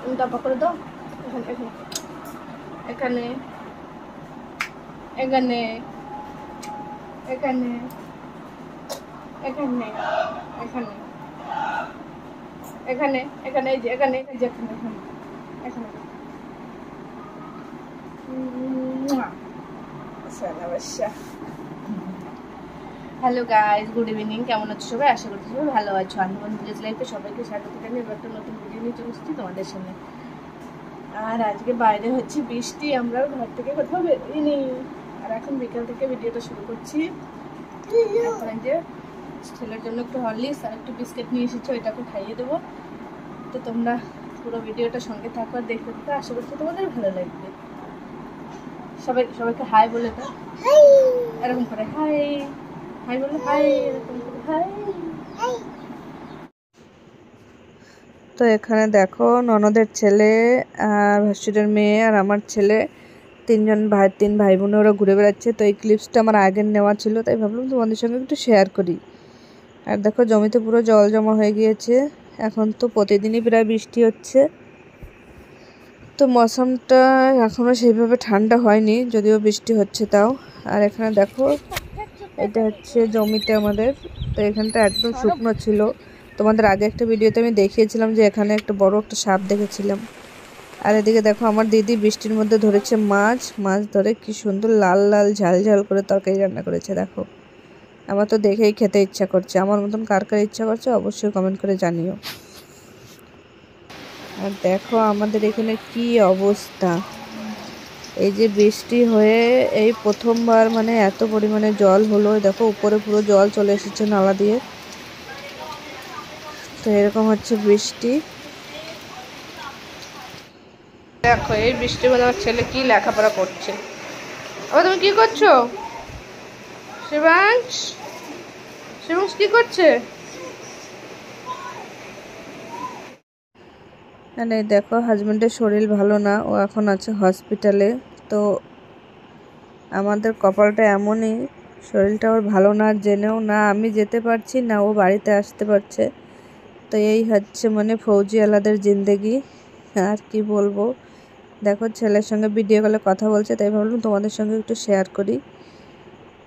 উল্টা করে দাও। এখানে এখানে এখানে এখানে এখানে এখানে এখানে এই যে এখানে এই যে এখানে এখানে হ্যালো গাইস, গুড ইভিনিং। কেমন আছো সবাই? আশা করছি সবাই ভালো আছো। আনন্দবন ভিলেজ লাইফে সবাইকে স্বাগত জানিয়ে একটা নতুন ভিডিও নিয়ে চলে এসেছি তোমাদের সামনে। আর আজকে বাইরে হচ্ছে বৃষ্টি, আমরাও ঘর থেকে কোথাও বেরোইনি। আর এখন বিকাল থেকে ভিডিওটা শুরু করছি। এখন যে ছেলের জন্য একটু হরলিক্স আর একটু বিস্কিট নিয়ে এসেছি, ওইটাকে খাইয়ে দেবো। তো তোমরা পুরো ভিডিওটা সঙ্গে থাকো আর দেখতে থাকো, আশা করছি তোমাদের ভালো লাগবে। সবাইকে হাই বলে দাও, এরকম করে হাই হাই বলে, হাই এরকম করে হাই। তো এখানে দেখো ননদের ছেলে আর ভাসুরের মেয়ে আর আমার ছেলে, তিন ভাই বোনে ওরা ঘুরে বেড়াচ্ছে। তো এই ক্লিপসটা আমার আগের নেওয়া ছিল, তাই ভাবলাম তোমাদের সঙ্গে একটু শেয়ার করি। আর দেখো জমিতে পুরো জল জমা হয়ে গিয়েছে। এখন তো প্রতিদিনই প্রায় বৃষ্টি হচ্ছে। তো মৌসুমটা এখনও সেইভাবে ঠান্ডা হয়নি, যদিও বৃষ্টি হচ্ছে তাও। আর এখানে দেখো এটা হচ্ছে জমিতে আমাদের। তো এখানটা একদম শুকনো ছিল। তোমাদের আগে একটা ভিডিওতে আমি দেখিয়েছিলাম যে এখানে একটা বড় একটা সাপ দেখেছিলাম। আর এদিকে দেখো আমার দিদি বৃষ্টির মধ্যে ধরেছে মাছ ধরে কি সুন্দর লাল লাল ঝাল ঝাল করে তরকারি রান্না করেছে। দেখো আমার তো দেখেই খেতে ইচ্ছা করছে। আমার মতন কার কার ইচ্ছা করছে অবশ্যই কমেন্ট করে জানিও। আর দেখো আমাদের এখানে কি অবস্থা, এই যে বৃষ্টি হয়ে এই প্রথমবার মানে এত পরিমাণে জল হলো। দেখো উপরে পুরো জল চলে এসেছে নালা দিয়ে। তো এরকম হচ্ছে বৃষ্টি। দেখো এই বৃষ্টির মধ্যে আমার ছেলে কি লেখাপড়া করছে। আবার তুমি কি করছো শিবাংশ? শিবাংশ কি করছে? মানে দেখো হাজব্যান্ডের শরীর ভালো না, ও এখন আছে হসপিটালে। তো আমাদের কপালটা এমনই, শরীরটা ওর ভালো না জেনেও না আমি যেতে পারছি না ও বাড়িতে আসতে পারছে। তো এই হচ্ছে মানে ফৌজিওয়ালাদের জিন্দেগি। আর কি বলবো, দেখো ছেলের সঙ্গে ভিডিও কলে কথা বলছে, তাই ভাবলাম তোমাদের সঙ্গে একটু শেয়ার করি।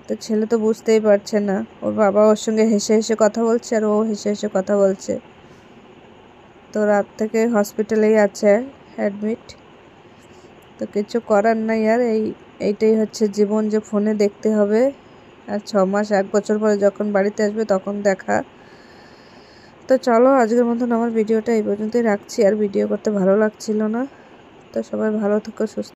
তো ছেলে তো বুঝতেই পারছে না, ওর বাবা ওর সঙ্গে হেসে হেসে কথা বলছে আর ও হেসে হেসে কথা বলছে। তো রাত থেকে হসপিটালেই আছে অ্যাডমিট। তো কিছু করার নাই আর, এইটাই হচ্ছে জীবন, যে ফোনে দেখতে হবে। আর 6 মাস 1 বছর পরে যখন বাড়িতে আসবে তখন দেখা। তো চলো আজকের মতন আমার ভিডিওটা এই পর্যন্তই রাখছি। আর ভিডিও করতে ভালো লাগছিল না। তো সবাই ভালো থেকো, সুস্থ।